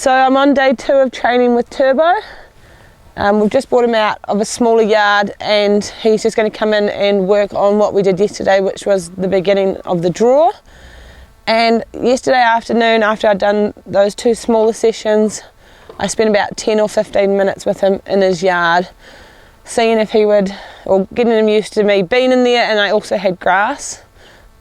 So I'm on day 2 of training with Turbo. We've just brought him out of a smaller yard and he's just going to come in and work on what we did yesterday, which was the beginning of the draw. And yesterday afternoon, after I'd done those 2 smaller sessions, I spent about 10 or 15 minutes with him in his yard, seeing if he would, or getting him used to me being in there. And I also had grass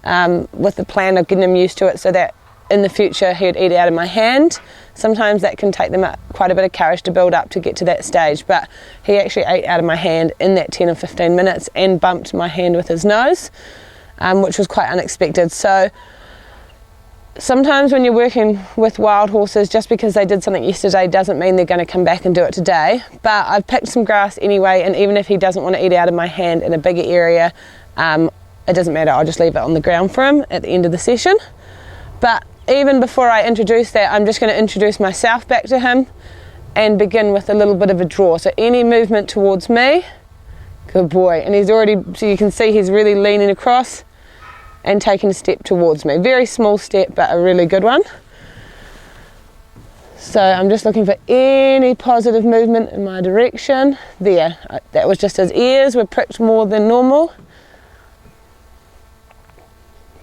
with the plan of getting him used to it so that in the future he'd eat out of my hand. Sometimes that can take them quite a bit of courage to build up to get to that stage, but he actually ate out of my hand in that 10 or 15 minutes and bumped my hand with his nose, which was quite unexpected. So sometimes when you're working with wild horses, just because they did something yesterday doesn't mean they're going to come back and do it today. But I've picked some grass anyway, and even if he doesn't want to eat out of my hand in a bigger area, it doesn't matter, I'll just leave it on the ground for him at the end of the session. But even before I introduce that, I'm just going to introduce myself back to him and begin with a little bit of a draw. So any movement towards me, good boy. And he's already, so you can see he's really leaning across and taking a step towards me. Very small step, but a really good one. So I'm just looking for any positive movement in my direction. There, that was just his ears were pricked more than normal.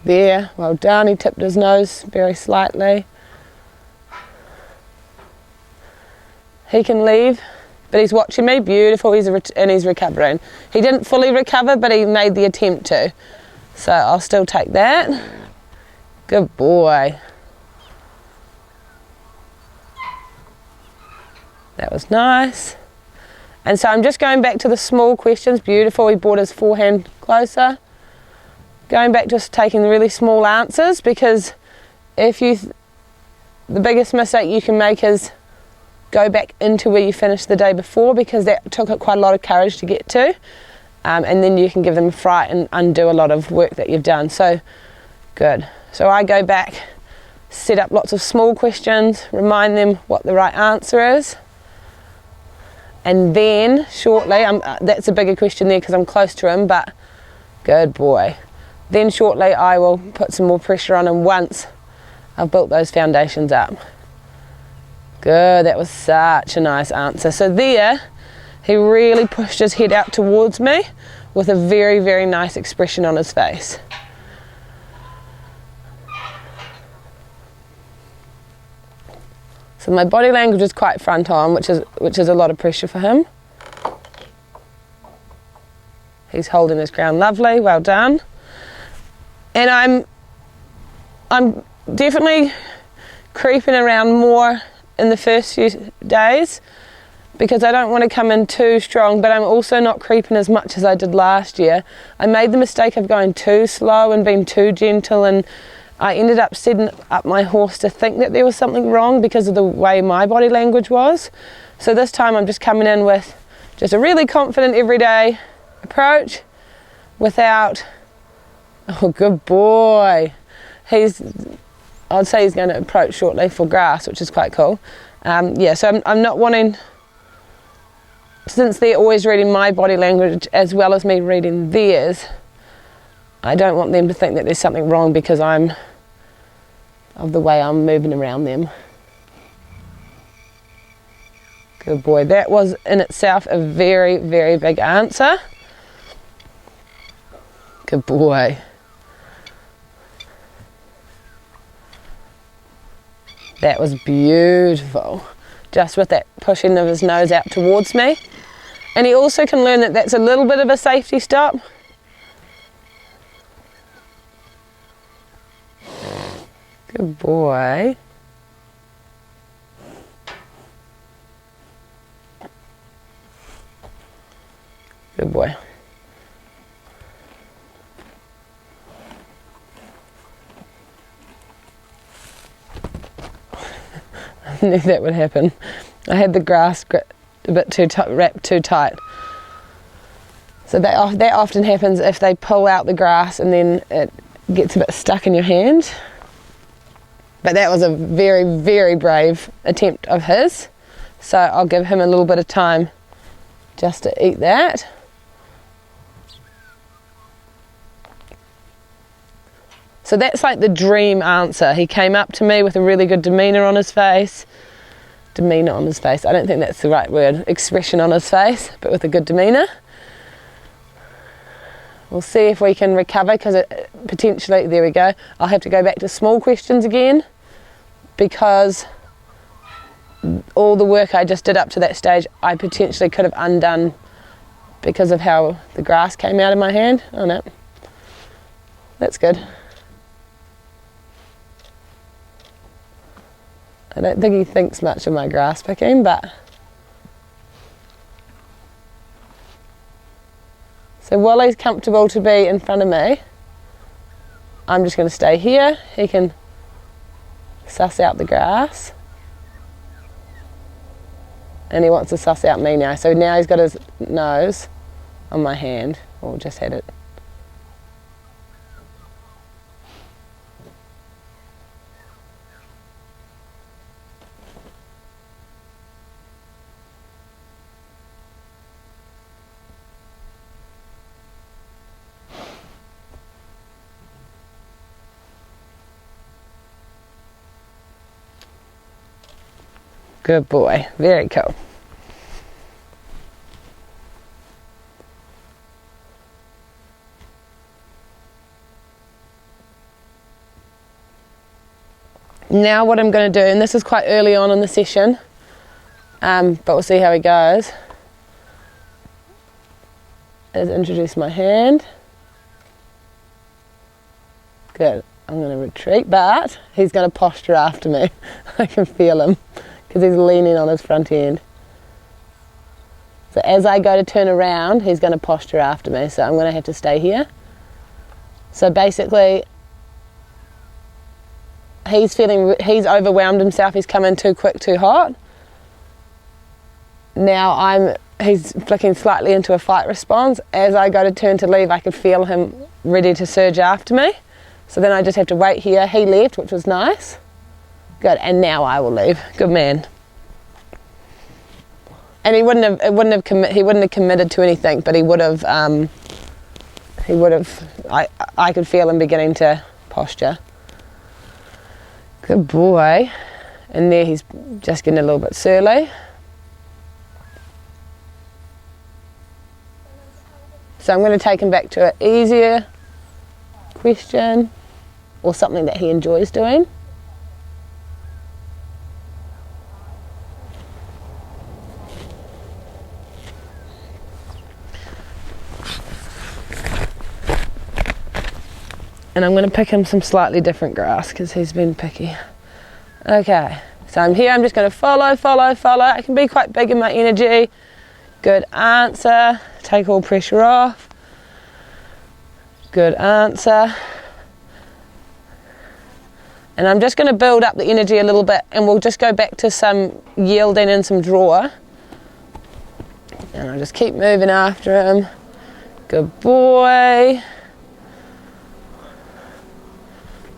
There, well done. He tipped his nose very slightly. He can leave, but he's watching me. Beautiful, and he's recovering. He didn't fully recover, but he made the attempt to. So I'll still take that. Good boy. That was nice. And so I'm just going back to the small questions. Beautiful, he brought his forehand closer. Going back to just taking the really small answers, because the biggest mistake you can make is go back into where you finished the day before, because that took quite a lot of courage to get to, and then you can give them a fright and undo a lot of work that you've done. So good. So I go back, set up lots of small questions, remind them what the right answer is, and then shortly, that's a bigger question there because I'm close to him, but good boy. Then shortly I will put some more pressure on him once I've built those foundations up. Good, that was such a nice answer. So there, he really pushed his head out towards me with a very, very nice expression on his face. So my body language is quite front on, which is a lot of pressure for him. He's holding his ground lovely, well done. And I'm definitely creeping around more in the first few days because I don't want to come in too strong, but I'm also not creeping as much as I did last year. I made the mistake of going too slow and being too gentle, and I ended up setting up my horse to think that there was something wrong because of the way my body language was. So this time I'm just coming in with just a really confident everyday approach without... Oh, good boy. I'd say he's going to approach shortly for grass, which is quite cool. So I'm not wanting, since they're always reading my body language as well as me reading theirs, I don't want them to think that there's something wrong because of the way I'm moving around them. Good boy. That was in itself a very, very big answer. Good boy. That was beautiful, just with that pushing of his nose out towards me. And he also can learn that that's a little bit of a safety stop. Good boy. Good boy. I knew that would happen. I had the grass a bit too wrapped too tight. So that often happens if they pull out the grass and then it gets a bit stuck in your hand. But that was a very, very brave attempt of his. So I'll give him a little bit of time just to eat that. So that's like the dream answer. He came up to me with a really good demeanour on his face. demeanour on his face. I don't think that's the right word, expression on his face, but with a good demeanour. We'll see if we can recover, because potentially, there we go, I'll have to go back to small questions again, because all the work I just did up to that stage I potentially could have undone because of how the grass came out of my hand. Oh no, that's good. I don't think he thinks much of my grass picking, but so while he's comfortable to be in front of me, I'm just going to stay here. He can suss out the grass. And he wants to suss out me now. So now he's got his nose on my hand, or just had it. Good boy, very cool. Now what I'm going to do, and this is quite early on in the session, but we'll see how he goes, is introduce my hand. Good. I'm going to retreat, but he's going to posture after me. I can feel him, because he's leaning on his front end. So as I go to turn around, he's going to posture after me, so I'm going to have to stay here. So basically, he's overwhelmed himself, he's come in too quick, too hot. Now he's flicking slightly into a fight response. As I go to turn to leave, I can feel him ready to surge after me. So then I just have to wait here. He left, which was nice. Good, and now I will leave. Good man. And he wouldn't have committed to anything, but he would have. I could feel him beginning to posture. Good boy. And there he's just getting a little bit surly. So I'm going to take him back to an easier question, or something that he enjoys doing. And I'm going to pick him some slightly different grass, because he's been picky. Okay, so I'm here, I'm just going to follow. I can be quite big in my energy. Good answer. Take all pressure off. Good answer. And I'm just going to build up the energy a little bit, and we'll just go back to some yielding and some draw. And I'll just keep moving after him. Good boy.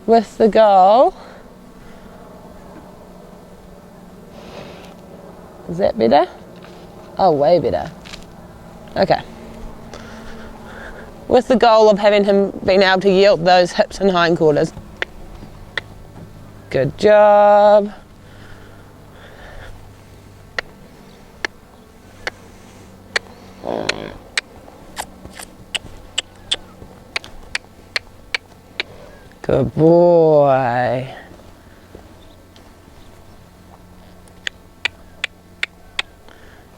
With the goal. Is that better? Oh, way better. Okay. With the goal of having him being able to yield those hips and hindquarters. Good job. Good boy.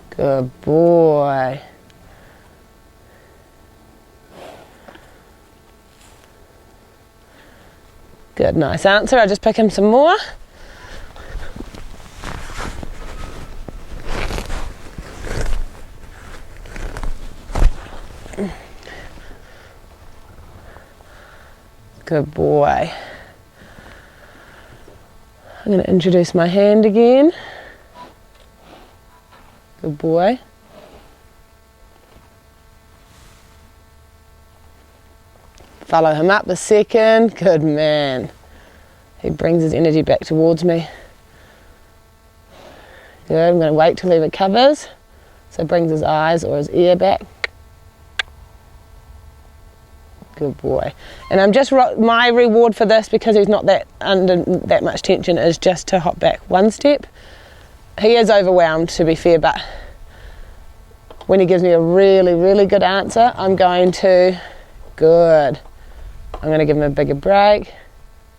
Good boy. Good, nice answer. I'll just pick him some more. Good boy. I'm going to introduce my hand again. Good boy. Follow him up a second. Good man. He brings his energy back towards me. Good. I'm going to wait till he recovers. So brings his eyes or his ear back. Good boy. And I'm just, my reward for this, because he's not that under that much tension, is just to hop back one step. he is overwhelmed, to be fair, but when he gives me a really, really good answer, I'm going to give him a bigger break.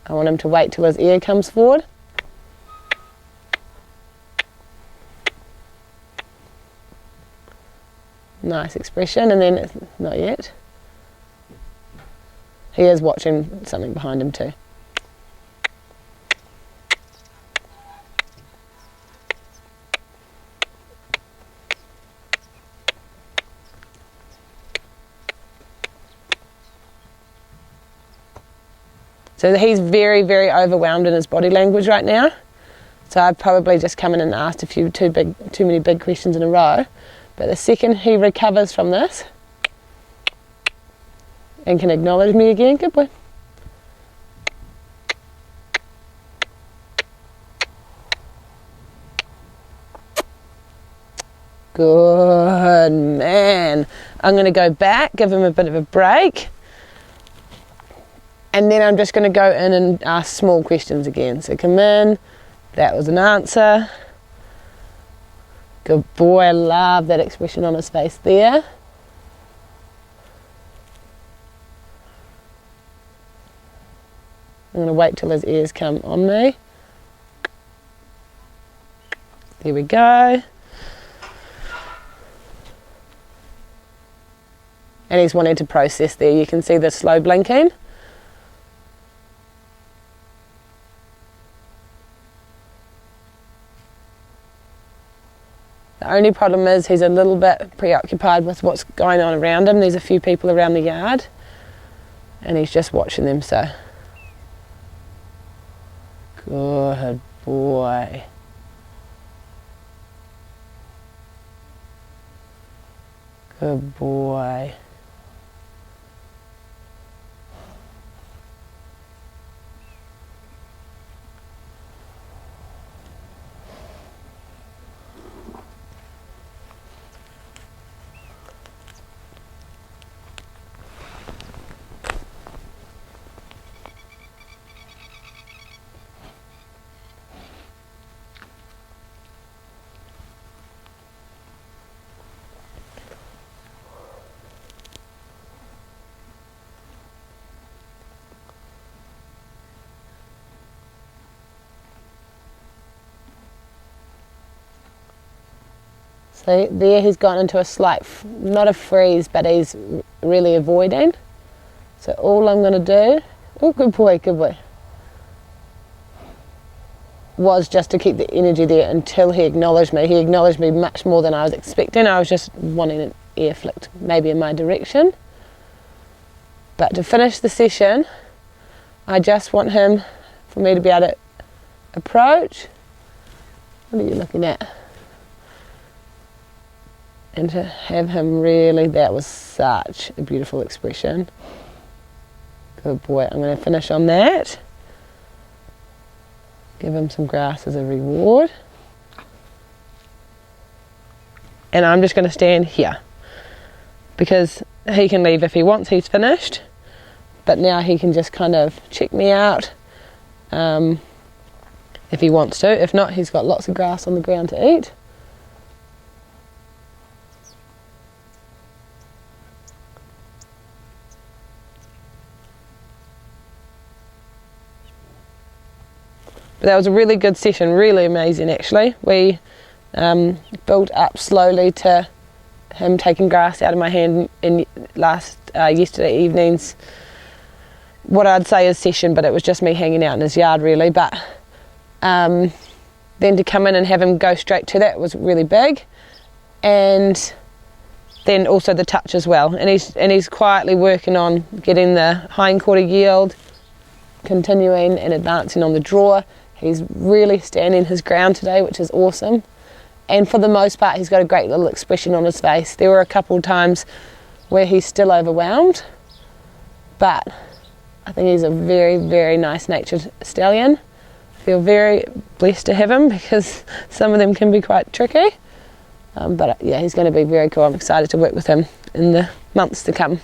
I want him to wait till his ear comes forward. Nice expression, and then, not yet. He is watching something behind him too. So he's very, very overwhelmed in his body language right now. So I've probably just come in and asked too many big questions in a row. But the second he recovers from this and can acknowledge me again, good boy. Good man. I'm going to go back, give him a bit of a break. And then I'm just going to go in and ask small questions again. So come in, that was an answer. Good boy, I love that expression on his face there. I'm going to wait till his ears come on me. There we go. And he's wanting to process there. You can see the slow blinking. The only problem is he's a little bit preoccupied with what's going on around him. There's a few people around the yard and he's just watching them, so. Good boy. Good boy. So there he's gone into a slight, not a freeze, but he's really avoiding. So all I'm going to do, oh good boy, was just to keep the energy there until he acknowledged me. He acknowledged me much more than I was expecting. I was just wanting an ear flicked maybe in my direction. But to finish the session, I just want him, for me to be able to approach. What are you looking at? And to have him really, that was such a beautiful expression. Good boy. I'm going to finish on that. Give him some grass as a reward. And I'm just going to stand here because he can leave if he wants. He's finished. But now he can just kind of check me out if he wants to. If not, he's got lots of grass on the ground to eat. But that was a really good session, really amazing actually. We built up slowly to him taking grass out of my hand in yesterday evening's, what I'd say is session, but it was just me hanging out in his yard really. But then to come in and have him go straight to that was really big. And then also the touch as well. And he's quietly working on getting the hindquarter yield, continuing and advancing on the draw. He's really standing his ground today, which is awesome. And for the most part, he's got a great little expression on his face. There were a couple of times where he's still overwhelmed, but I think he's a very, very nice-natured stallion. I feel very blessed to have him because some of them can be quite tricky. But yeah, he's going to be very cool. I'm excited to work with him in the months to come.